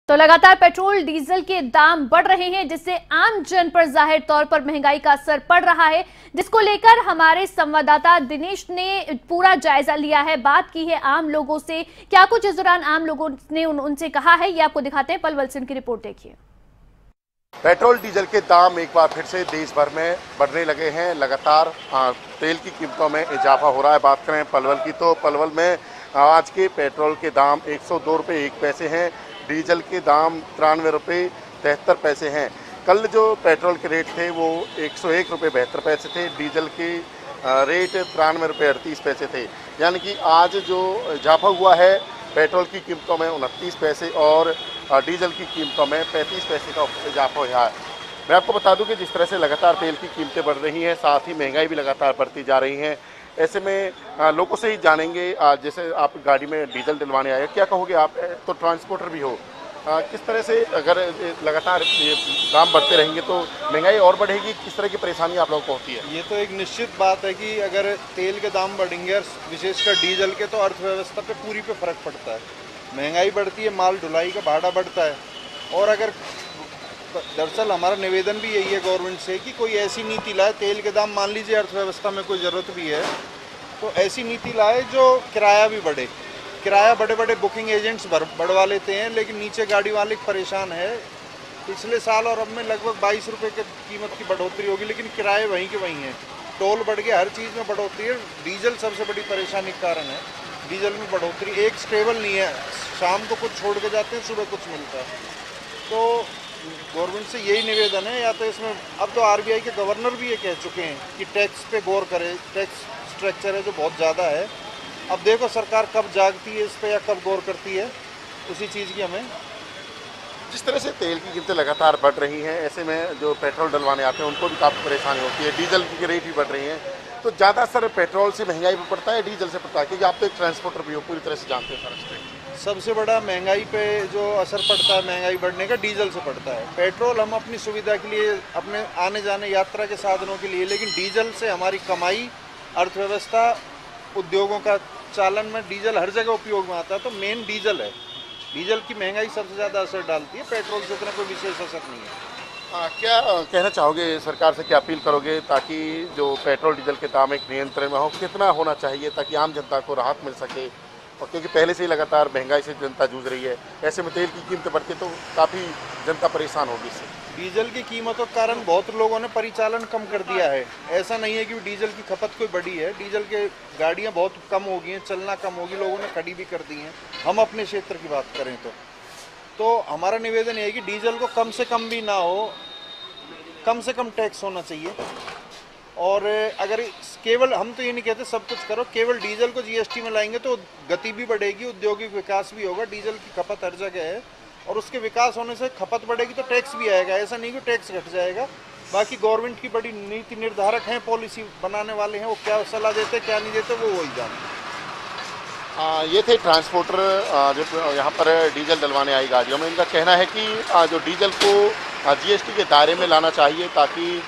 तो लगातार petrol diesel के दाम बढ़ रहे हैं, जिससे आम जन पर जाहिर तौर पर महंगाई का असर पड़ रहा है, जिसको लेकर हमारे संवाददाता दिनेश ने पूरा जायजा लिया है, बात की है आम लोगों से। क्या कुछ इस दौरान आम लोगों ने उनसे कहा है, ये आपको दिखाते हैं। पलवल सिंह की रिपोर्ट देखिए। पेट्रोल डीजल के दाम एक बार फिर से देश भर में बढ़ने लगे हैं। लगातार तेल की कीमतों में इजाफा हो रहा है। बात करें पलवल की, तो पलवल में आज के पेट्रोल के दाम 102 रुपये 1 पैसे हैं। डीजल के दाम 93 रुपये 73 पैसे हैं। कल जो पेट्रोल के रेट थे वो 101 रुपये 72 पैसे थे। डीजल के रेट 93 रुपये 38 पैसे थे। यानी कि आज जो इजाफा हुआ है पेट्रोल की कीमतों में 29 पैसे और डीजल की कीमतों में 35 पैसे का इजाफा हुआ है। मैं आपको बता दूं कि जिस तरह से लगातार तेल की कीमतें बढ़ रही हैं, साथ ही महंगाई भी लगातार बढ़ती जा रही हैं। ऐसे में लोगों से ही जानेंगे, जैसे आप गाड़ी में डीजल डलवाने आए, क्या कहोगे आप तो ट्रांसपोर्टर भी हो, किस तरह से अगर लगातार ये दाम बढ़ते रहेंगे तो महंगाई और बढ़ेगी, किस तरह की परेशानी आप लोगों को होती है? ये तो एक निश्चित बात है कि अगर तेल के दाम बढ़ेंगे और विशेषकर डीजल के, तो अर्थव्यवस्था पे पूरी पे फर्क पड़ता है। महंगाई बढ़ती है, माल ढुलाई का भाड़ा बढ़ता है। और अगर दरअसल हमारा निवेदन भी यही है गवर्नमेंट से कि कोई ऐसी नीति लाए, तेल के दाम मान लीजिए अर्थव्यवस्था में कोई ज़रूरत भी है तो ऐसी नीति लाए जो किराया भी बढ़े। किराया बड़े बड़े बुकिंग एजेंट्स बढ़वा लेते हैं, लेकिन नीचे गाड़ी वाले परेशान है। पिछले साल और अब में लगभग 22 रुपये की कीमत की बढ़ोतरी होगी, लेकिन किराए वहीं के वहीं हैं। टोल बढ़ गया, हर चीज़ में बढ़ोतरी है। डीजल सबसे बड़ी परेशानी का कारण है। डीजल में बढ़ोतरी एक स्टेबल नहीं है, शाम को कुछ छोड़ के जाते हैं, सुबह कुछ मिलता है। तो गवर्नमेंट से यही निवेदन है, या तो इसमें अब तो आरबीआई के गवर्नर भी ये कह चुके हैं कि टैक्स पे गौर करे। टैक्स स्ट्रक्चर है जो बहुत ज़्यादा है। अब देखो सरकार कब जागती है इस पे या कब गौर करती है, उसी चीज़ की हमें। जिस तरह से तेल की कीमतें लगातार बढ़ रही हैं, ऐसे में जो पेट्रोल डलवाने आते हैं उनको भी काफ़ी परेशानी होती है। डीजल की रेट भी बढ़ रही हैं, तो ज़्यादा असर पेट्रोल से महंगाई पर पड़ता है, डीजल से पड़ता है? क्योंकि आप तो एक ट्रांसपोर्टर भी हो, पूरी तरह से जानते हैं सर। सबसे बड़ा महंगाई पे जो असर पड़ता है, महंगाई बढ़ने का, डीजल से पड़ता है। पेट्रोल हम अपनी सुविधा के लिए, अपने आने जाने यात्रा के साधनों के लिए, लेकिन डीजल से हमारी कमाई, अर्थव्यवस्था, उद्योगों का चालन में डीजल हर जगह उपयोग में आता है। तो मेन डीजल है। डीजल की महंगाई सबसे ज़्यादा असर डालती है, पेट्रोल से उतना कोई विशेष असर नहीं है। क्या कहना चाहोगे सरकार से, क्या अपील करोगे ताकि जो पेट्रोल डीजल के दाम एक नियंत्रण में हो? कितना होना चाहिए ताकि आम जनता को राहत मिल सके? और क्योंकि पहले से ही लगातार महंगाई से जनता जूझ रही है, ऐसे में तेल की कीमतें बढ़ती तो काफ़ी जनता परेशान होगी इससे। डीजल की कीमतों के कारण बहुत लोगों ने परिचालन कम कर दिया है। ऐसा नहीं है कि डीजल की खपत कोई बढ़ी है। डीजल के गाड़ियां बहुत कम हो गई हैं, चलना कम होगी, लोगों ने खड़ी भी कर दी हैं। हम अपने क्षेत्र की बात करें तो हमारा निवेदन है कि डीजल को कम से कम भी ना हो, कम से कम टैक्स होना चाहिए। और अगर केवल, हम तो ये नहीं कहते सब कुछ करो, केवल डीजल को जीएसटी में लाएंगे तो गति भी बढ़ेगी, औद्योगिक विकास भी होगा। डीजल की खपत हर जगह है और उसके विकास होने से खपत बढ़ेगी तो टैक्स भी आएगा। ऐसा नहीं कि टैक्स घट जाएगा। बाकी गवर्नमेंट की बड़ी नीति निर्धारक हैं, पॉलिसी बनाने वाले हैं, वो क्या सलाह देते क्या नहीं देते वो वही जानते। ये थे ट्रांसपोर्टर जो यहाँ पर डीजल डलवाने आई गाड़ियों में। इनका कहना है कि जो डीजल को जीएसटी के दायरे में लाना चाहिए ताकि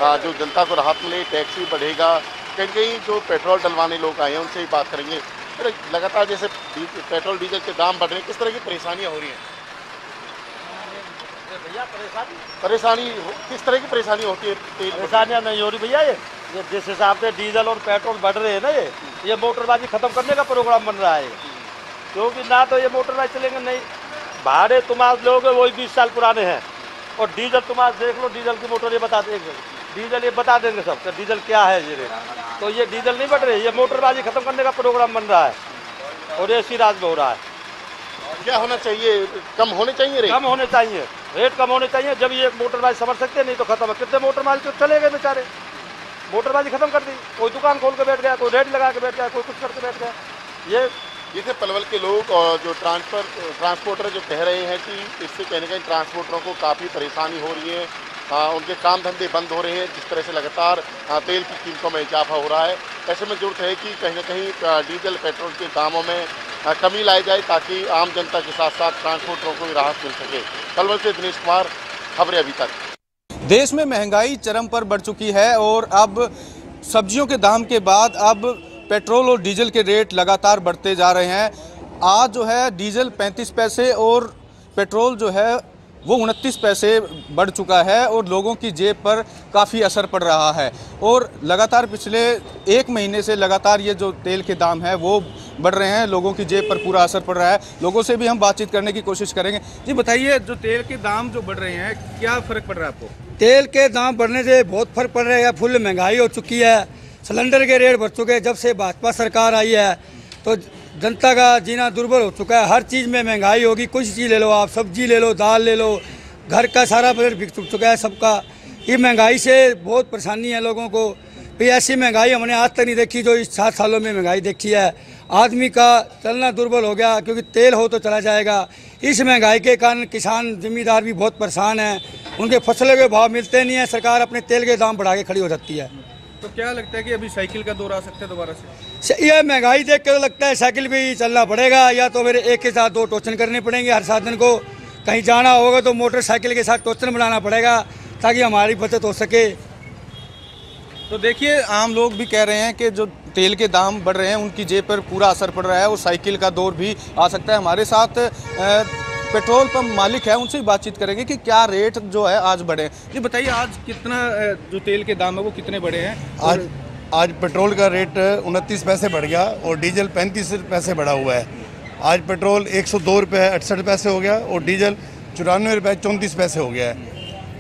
जो जनता को राहत मिले। टैक्स भी बढ़ेगा। कहीं कहीं जो पेट्रोल डलवाने लोग आए हैं उनसे ही बात करेंगे। अरे लगातार जैसे पेट्रोल डीजल के दाम बढ़ रहे हैं, किस तरह की परेशानियाँ हो रही हैं? भैया परेशानी किस तरह की परेशानी होती है? परेशानियाँ नहीं हो रही भैया। ये जिस हिसाब से डीजल और पेट्रोल बढ़ रहे हैं ना, ये मोटरबाजी खत्म करने का प्रोग्राम बन रहा है। क्योंकि ना तो ये मोटरबाजी चलेंगे, नहीं भाड़े तुम आज लोगे वही 20 साल पुराने हैं। और डीजल तुम आज देख लो, डीजल की मोटर ये बता देंगे, डीजल ये बता देंगे सब तो डीजल क्या है ये रेट। तो ये डीजल नहीं बढ़ रही, ये मोटरबाजी खत्म करने का प्रोग्राम बन रहा है और ये इसी राज्य में हो रहा है। क्या होना चाहिए? कम होने चाहिए रेट? कम होने चाहिए, रेट कम होने चाहिए, जब ये मोटरबाजी समझ सकते हैं। नहीं तो खत्म है। कितने मोटरबाजी तो चले गए बेचारे, मोटरबाजी खत्म कर दी। कोई दुकान खोल के बैठ गया, कोई रेट लगा के बैठ गया, कोई कुछ करके बैठ गया। ये थे पलवल के लोग और जो ट्रांसपोर्टर जो कह रहे हैं कि इससे कहीं ना कहीं ट्रांसपोर्टरों को काफ़ी परेशानी हो रही है। उनके काम धंधे बंद हो रहे हैं जिस तरह से लगातार तेल की कीमतों में इजाफा हो रहा है। ऐसे में जरूरत है कि कहीं ना कहीं डीजल पेट्रोल के दामों में कमी लाई जाए ताकि आम जनता के साथ साथ ट्रांसपोर्टरों को भी राहत मिल सके। पलवल से दिनेश कुमार, खबरें अभी तक। देश में महंगाई चरम पर बढ़ चुकी है और अब सब्जियों के दाम के बाद अब पेट्रोल और डीजल के रेट लगातार बढ़ते जा रहे हैं। आज जो है डीजल 35 पैसे और पेट्रोल जो है वो 29 पैसे बढ़ चुका है और लोगों की जेब पर काफ़ी असर पड़ रहा है। और लगातार पिछले 1 महीने से लगातार ये जो तेल के दाम है वो बढ़ रहे हैं, लोगों की जेब पर पूरा असर पड़ रहा है। लोगों से भी हम बातचीत करने की कोशिश करेंगे। जी बताइए, जो तेल के दाम जो बढ़ रहे हैं, क्या फ़र्क पड़ रहा है आपको? तेल के दाम बढ़ने से बहुत फर्क पड़ रहा है। फुल महंगाई हो चुकी है, सिलेंडर के रेट बढ़ चुके हैं। जब से भाजपा सरकार आई है तो जनता का जीना दुर्बल हो चुका है। हर चीज़ में महंगाई होगी। कुछ चीज़ ले लो, आप सब्जी ले लो, दाल ले लो, घर का सारा बजट बिक चुका है सबका। ये महंगाई से बहुत परेशानी है लोगों को। भाई ऐसी महंगाई हमने आज तक नहीं देखी जो इस 7 सालों में महंगाई देखी है। आदमी का चलना दुर्बल हो गया, क्योंकि तेल हो तो चला जाएगा। इस महंगाई के कारण किसान जिम्मेदार भी बहुत परेशान हैं। उनके फसलों के भाव मिलते नहीं है, सरकार अपने तेल के दाम बढ़ा के खड़ी हो जाती है। तो क्या लगता है कि अभी साइकिल का दौर आ सकता है दोबारा से? ये महंगाई देख के तो लगता है साइकिल भी चलना पड़ेगा, या तो फिर एक के साथ 2 टोचन करने पड़ेंगे। हर साधन को कहीं जाना होगा तो मोटरसाइकिल के साथ टोचन बनाना पड़ेगा ताकि हमारी बचत हो सके। तो देखिए, आम लोग भी कह रहे हैं कि जो तेल के दाम बढ़ रहे हैं उनकी जेब पर पूरा असर पड़ रहा है और साइकिल का दौर भी आ सकता है। हमारे साथ पेट्रोल पंप मालिक है, उनसे भी बातचीत करेंगे कि क्या रेट जो है आज बढ़े। ये बताइए, आज कितना जो तेल के दाम है वो कितने बढ़े हैं? आज पेट्रोल का रेट 29 पैसे बढ़ गया और डीजल 35 पैसे बढ़ा हुआ है। आज पेट्रोल 102 रुपये 68 पैसे हो गया और डीजल 94 रुपये 34 पैसे हो गया है।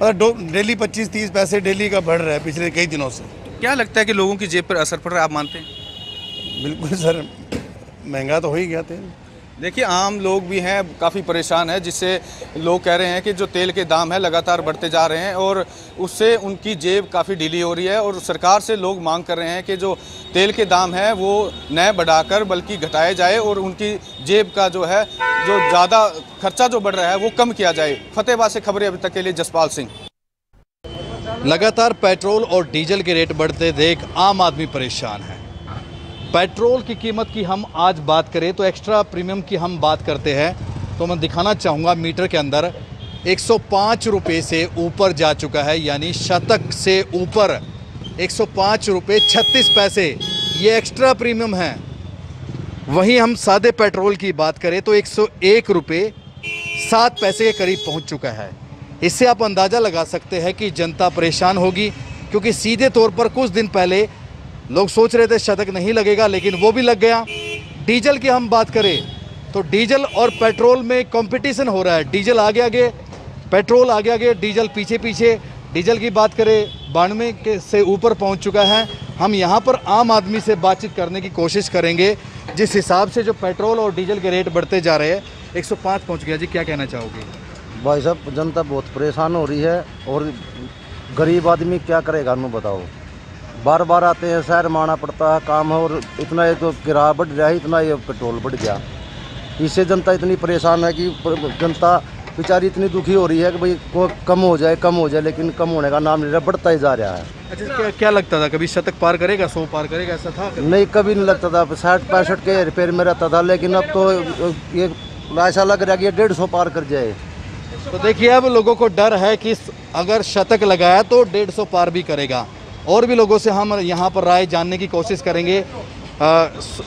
मतलब डेली 25-30 पैसे डेली का बढ़ रहा है पिछले कई दिनों से। क्या लगता है कि लोगों की जेब पर असर पड़ रहा है, आप मानते हैं? बिल्कुल सर, महंगा तो हो ही गया तेल। देखिए, आम लोग भी हैं, काफ़ी परेशान है, जिससे लोग कह रहे हैं कि जो तेल के दाम है लगातार बढ़ते जा रहे हैं और उससे उनकी जेब काफ़ी ढीली हो रही है। और सरकार से लोग मांग कर रहे हैं कि जो तेल के दाम है वो न बढ़ाकर बल्कि घटाए जाए और उनकी जेब का जो है, जो ज़्यादा खर्चा जो बढ़ रहा है वो कम किया जाए। फतेहाबाद से खबरें अभी तक के लिए जसपाल सिंह। लगातार पेट्रोल और डीजल के रेट बढ़ते देख आम आदमी परेशान है। पेट्रोल की कीमत की हम आज बात करें तो एक्स्ट्रा प्रीमियम की हम बात करते हैं तो मैं दिखाना चाहूँगा मीटर के अंदर 105 रुपये से ऊपर जा चुका है, यानी शतक से ऊपर 105 रुपये 36 पैसे ये एक्स्ट्रा प्रीमियम है। वहीं हम सादे पेट्रोल की बात करें तो 101 रुपये 7 पैसे के करीब पहुंच चुका है। इससे आप अंदाज़ा लगा सकते हैं कि जनता परेशान होगी, क्योंकि सीधे तौर पर कुछ दिन पहले लोग सोच रहे थे शतक नहीं लगेगा, लेकिन वो भी लग गया। डीजल की हम बात करें तो डीजल और पेट्रोल में कंपटीशन हो रहा है। डीजल आगे आगे, पेट्रोल आगे आगे, डीजल पीछे पीछे। डीजल की बात करें 92 के से ऊपर पहुंच चुका है। हम यहां पर आम आदमी से बातचीत करने की कोशिश करेंगे। जिस हिसाब से जो पेट्रोल और डीजल के रेट बढ़ते जा रहे हैं, 105 पहुँच गया। जी क्या कहना चाहोगे? भाई साहब, जनता बहुत परेशान हो रही है और गरीब आदमी क्या करेगा, उन्हें बताओ। बार बार आते हैं, शहर में आना पड़ता है काम है, और इतना ये तो किराया बढ़ रहा है, इतना ये पेट्रोल बढ़ गया। इससे जनता इतनी परेशान है कि जनता बेचारी इतनी दुखी हो रही है कि भाई को कम हो जाए, लेकिन कम होने का नाम नहीं रहा, बढ़ता ही जा रहा है। अच्छा, क्या लगता था कभी शतक पार करेगा, 100 पार करेगा, ऐसा था? नहीं, कभी नहीं लगता था। 60-65 के रिपेयर में रहता था, लेकिन अब तो ये ऐसा लग रहा है कि ये 150 पार कर जाए। तो देखिए, अब लोगों को डर है कि अगर शतक लगाया तो 150 पार भी करेगा। और भी लोगों से हम यहाँ पर राय जानने की कोशिश करेंगे।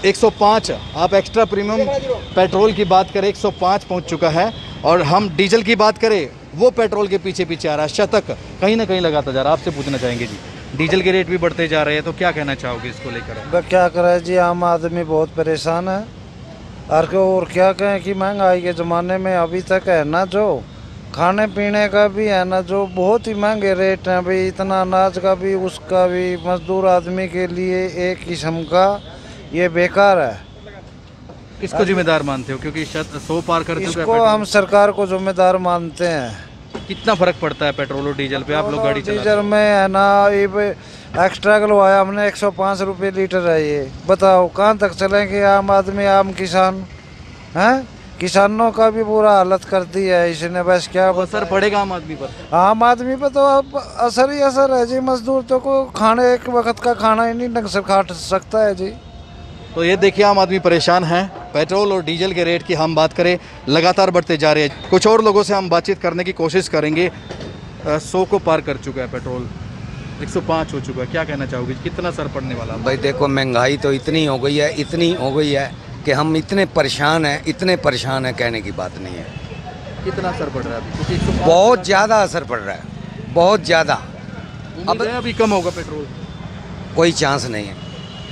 105 आप एक्स्ट्रा प्रीमियम पेट्रोल की बात करें, 105 पहुँच चुका है। और हम डीजल की बात करें, वो पेट्रोल के पीछे पीछे आ रहा है, शतक कहीं ना कहीं लगाता जा रहा है। आपसे पूछना चाहेंगे जी, डीजल के रेट भी बढ़ते जा रहे हैं, तो क्या कहना चाहोगे इसको लेकर? क्या करें जी, आम आदमी बहुत परेशान है। और क्या कहें कि महंगाई के ज़माने में अभी तक है ना, जो खाने पीने का भी है ना, जो बहुत ही महंगे रेट हैं भाई। इतना अनाज का भी, उसका भी, मजदूर आदमी के लिए एक किस्म का ये बेकार है। किसको जिम्मेदार मानते हो, क्योंकि 100 पार कर चुका है? इसको हम सरकार को जिम्मेदार मानते हैं। कितना फर्क पड़ता है पेट्रोल और डीजल पे? आप लोग गाड़ी चलाते हैं। डीजल में है ना, ये एक्स्ट्रा लगवाया हमने, 105 रुपये लीटर है। ये बताओ कहाँ तक चलेंगे आम आदमी, आम किसान हैं? किसानों का भी बुरा हालत कर दी है इसने। बस क्या असर पड़ेगा आम आदमी पर? आम आदमी पर तो अब असर ही असर है जी। मजदूर तो को खाने, एक वक्त का खाना ही नहीं ढंग से खा सकता है जी। तो ये देखिए, आम आदमी परेशान है। पेट्रोल और डीजल के रेट की हम बात करें, लगातार बढ़ते जा रहे हैं। कुछ और लोगों से हम बातचीत करने की कोशिश करेंगे। 100 को पार कर चुका है पेट्रोल, 105 हो चुका है। क्या कहना चाहोगे, कितना असर पड़ने वाला? भाई देखो, महंगाई तो इतनी हो गई है कि हम इतने परेशान हैं, कहने की बात नहीं है। कितना असर पड़ रहा है अभी? क्योंकि 105 बहुत ज़्यादा असर पड़ रहा है, बहुत ज़्यादा। उम्मीद है अभी कम होगा पेट्रोल? कोई चांस नहीं है।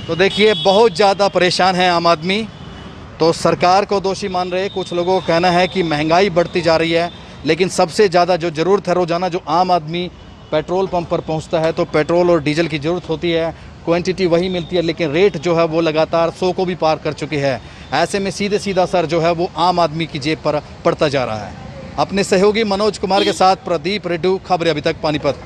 तो देखिए बहुत ज़्यादा परेशान है आम आदमी। तो सरकार को दोषी मान रहे, कुछ लोगों का कहना है कि महंगाई बढ़ती जा रही है, लेकिन सबसे ज़्यादा जो ज़रूरत है रोज़ाना जो आम आदमी पेट्रोल पंप पर पहुंचता है तो पेट्रोल और डीजल की ज़रूरत होती है, क्वांटिटी वही मिलती है, लेकिन रेट जो है वो लगातार 100 को भी पार कर चुकी है। ऐसे में सीधा असर जो है वो आम आदमी की जेब पर पड़ता जा रहा है। अपने सहयोगी मनोज कुमार के साथ प्रदीप रेड्डू, खबरें अभी तक, पानीपत।